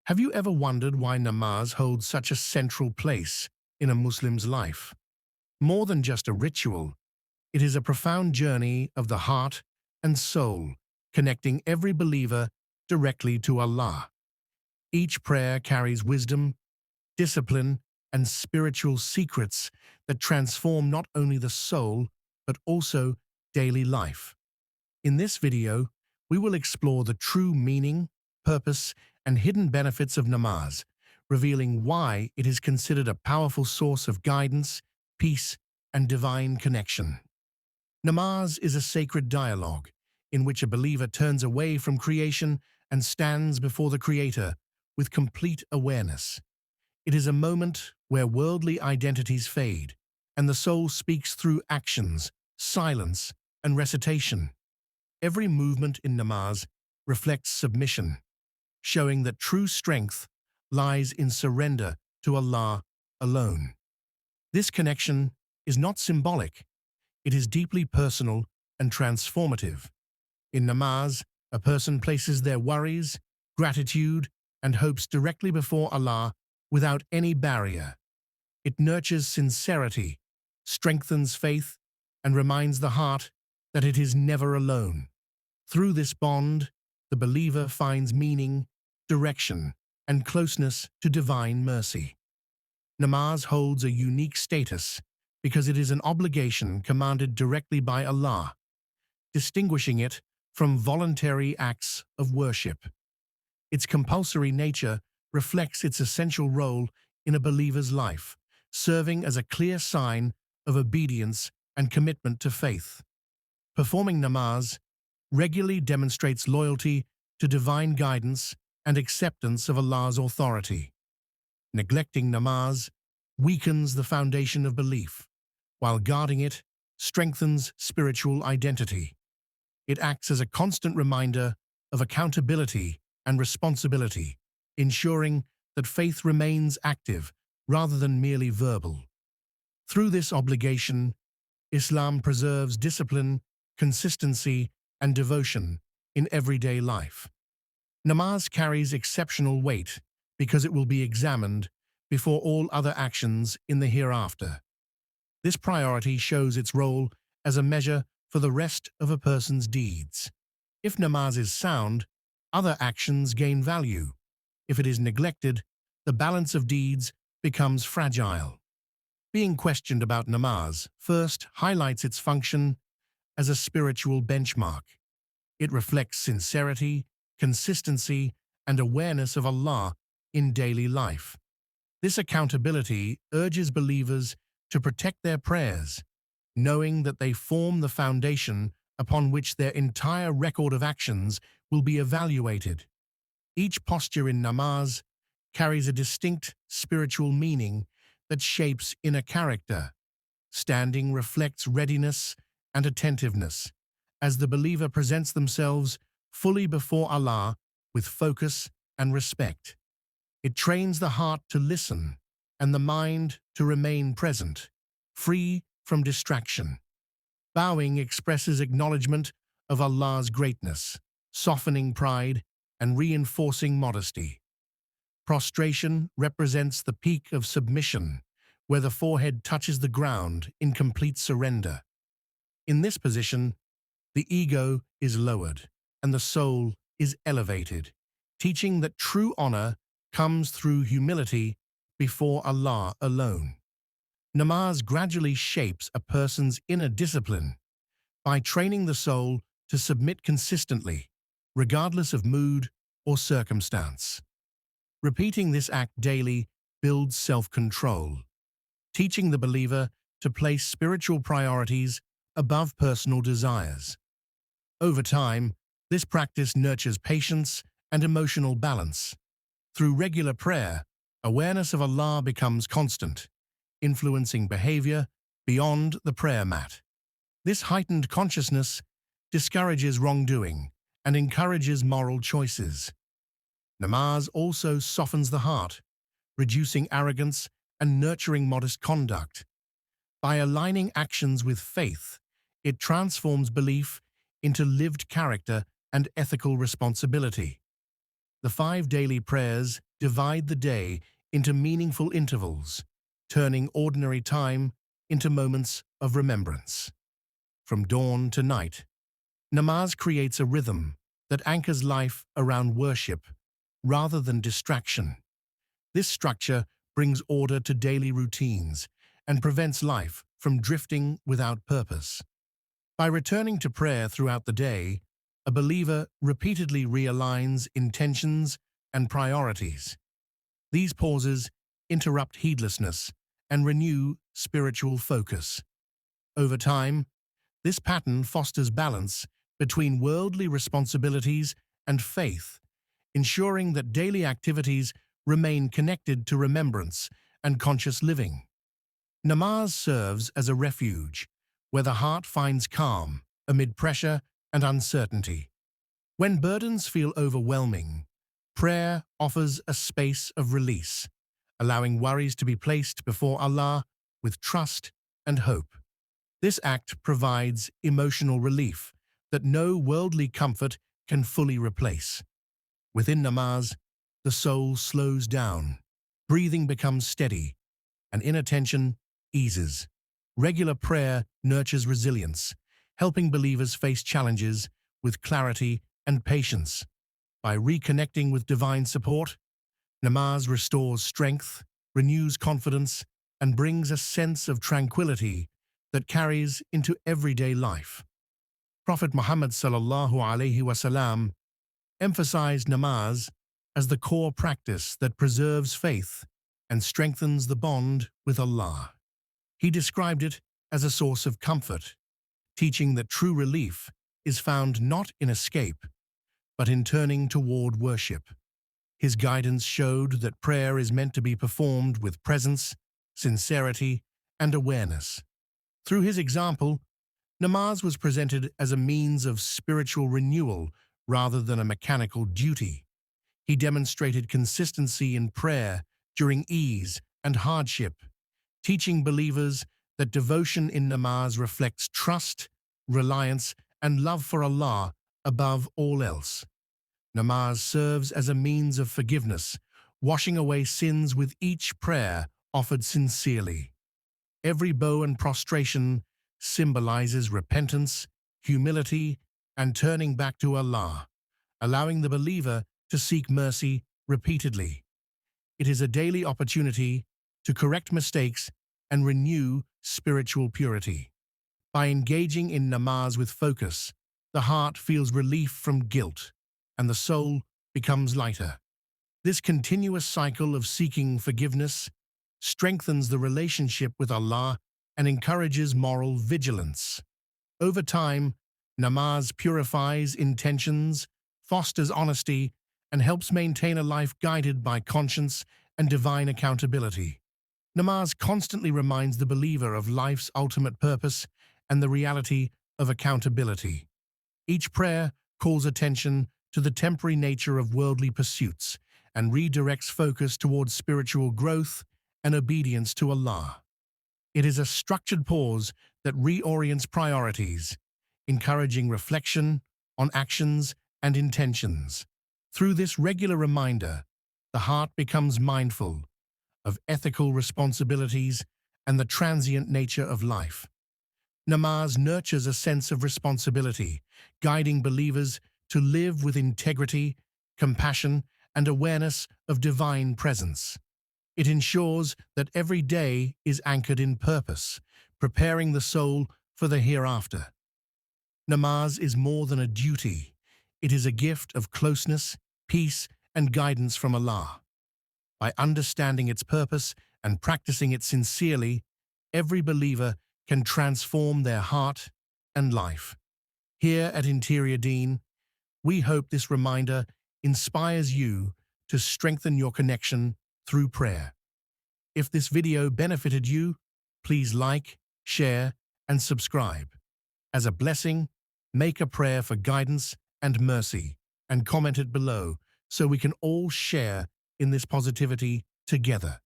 Have you ever wondered why namaz holds such a central place in a Muslim's life? More than just a ritual, it is a profound journey of the heart and soul, connecting every believer directly to Allah. Each prayer carries wisdom, discipline, and spiritual secrets that transform not only the soul, but also daily life. In this video, we will explore the true meaning, purpose, and hidden benefits of namaz, revealing why it is considered a powerful source of guidance, peace, and divine connection. Namaz is a sacred dialogue in which a believer turns away from creation and stands before the Creator with complete awareness. It is a moment where worldly identities fade, and the soul speaks through actions, silence, and recitation. Every movement in namaz reflects submission, showing that true strength lies in surrender to Allah alone. This connection is not symbolic, it is deeply personal and transformative. In namaz, a person places their worries, gratitude, and hopes directly before Allah without any barrier. It nurtures sincerity, strengthens faith, and reminds the heart that it is never alone. Through this bond, the believer finds meaning, direction, and closeness to divine mercy. Namaz holds a unique status because it is an obligation commanded directly by Allah, distinguishing it from voluntary acts of worship. Its compulsory nature reflects its essential role in a believer's life, serving as a clear sign of obedience and commitment to faith. Performing namaz regularly demonstrates loyalty to divine guidance and acceptance of Allah's authority. Neglecting namaz weakens the foundation of belief, while guarding it strengthens spiritual identity. It acts as a constant reminder of accountability and responsibility, ensuring that faith remains active rather than merely verbal. Through this obligation, Islam preserves discipline, consistency, and devotion in everyday life. Namaz carries exceptional weight because it will be examined before all other actions in the hereafter. This priority shows its role as a measure for the rest of a person's deeds. If namaz is sound, other actions gain value. If it is neglected, the balance of deeds becomes fragile. Being questioned about namaz first highlights its function as a spiritual benchmark. It reflects sincerity, consistency, and awareness of Allah in daily life. This accountability urges believers to protect their prayers, knowing that they form the foundation upon which their entire record of actions will be evaluated. Each posture in namaz carries a distinct spiritual meaning that shapes inner character. Standing reflects readiness and attentiveness, as the believer presents themselves fully before Allah with focus and respect. It trains the heart to listen and the mind to remain present, free from distraction. Bowing expresses acknowledgement of Allah's greatness, softening pride and reinforcing modesty. Prostration represents the peak of submission, where the forehead touches the ground in complete surrender. In this position, the ego is lowered and the soul is elevated, teaching that true honor comes through humility before Allah alone. Namaz gradually shapes a person's inner discipline by training the soul to submit consistently, regardless of mood or circumstance. Repeating this act daily builds self-control, teaching the believer to place spiritual priorities above personal desires. Over time, this practice nurtures patience and emotional balance. Through regular prayer, awareness of Allah becomes constant, influencing behavior beyond the prayer mat. This heightened consciousness discourages wrongdoing and encourages moral choices. Namaz also softens the heart, reducing arrogance and nurturing modest conduct. By aligning actions with faith, it transforms belief into lived character and ethical responsibility. The 5 daily prayers divide the day into meaningful intervals, turning ordinary time into moments of remembrance. From dawn to night, namaz creates a rhythm that anchors life around worship rather than distraction. This structure brings order to daily routines and prevents life from drifting without purpose. By returning to prayer throughout the day, a believer repeatedly realigns intentions and priorities. These pauses interrupt heedlessness and renew spiritual focus. Over time, this pattern fosters balance between worldly responsibilities and faith, ensuring that daily activities remain connected to remembrance and conscious living. Namaz serves as a refuge where the heart finds calm amid pressure and uncertainty. When burdens feel overwhelming, prayer offers a space of release, allowing worries to be placed before Allah with trust and hope. This act provides emotional relief that no worldly comfort can fully replace. Within namaz, the soul slows down, breathing becomes steady, and inner tension eases. Regular prayer nurtures resilience, helping believers face challenges with clarity and patience. By reconnecting with divine support, namaz restores strength, renews confidence, and brings a sense of tranquility that carries into everyday life. Prophet Muhammad sallallahu alaihi wasallam emphasized namaz as the core practice that preserves faith and strengthens the bond with Allah. He described it as a source of comfort, teaching that true relief is found not in escape, but in turning toward worship. His guidance showed that prayer is meant to be performed with presence, sincerity, and awareness. Through his example, namaz was presented as a means of spiritual renewal rather than a mechanical duty. He demonstrated consistency in prayer during ease and hardship, teaching believers that devotion in namaz reflects trust, reliance, and love for Allah above all else. Namaz serves as a means of forgiveness, washing away sins with each prayer offered sincerely. Every bow and prostration symbolizes repentance, humility, and turning back to Allah, allowing the believer to seek mercy repeatedly. It is a daily opportunity to correct mistakes and renew spiritual purity. By engaging in namaz with focus, the heart feels relief from guilt, and the soul becomes lighter. This continuous cycle of seeking forgiveness strengthens the relationship with Allah and encourages moral vigilance. Over time, namaz purifies intentions, fosters honesty, and helps maintain a life guided by conscience and divine accountability. Namaz constantly reminds the believer of life's ultimate purpose and the reality of accountability. Each prayer calls attention to the temporary nature of worldly pursuits and redirects focus towards spiritual growth and obedience to Allah. It is a structured pause that reorients priorities, encouraging reflection on actions and intentions. Through this regular reminder, the heart becomes mindful of ethical responsibilities and the transient nature of life. Namaz nurtures a sense of responsibility, guiding believers to live with integrity, compassion, and awareness of divine presence. It ensures that every day is anchored in purpose, preparing the soul for the hereafter. Namaz is more than a duty. It is a gift of closeness, peace, and guidance from Allah. By understanding its purpose and practicing it sincerely, every believer can transform their heart and life. Here at Interior Deen, we hope this reminder inspires you to strengthen your connection through prayer. If this video benefited you, please like, share, and subscribe. As a blessing, make a prayer for guidance and mercy, and comment it below so we can all share in this positivity together.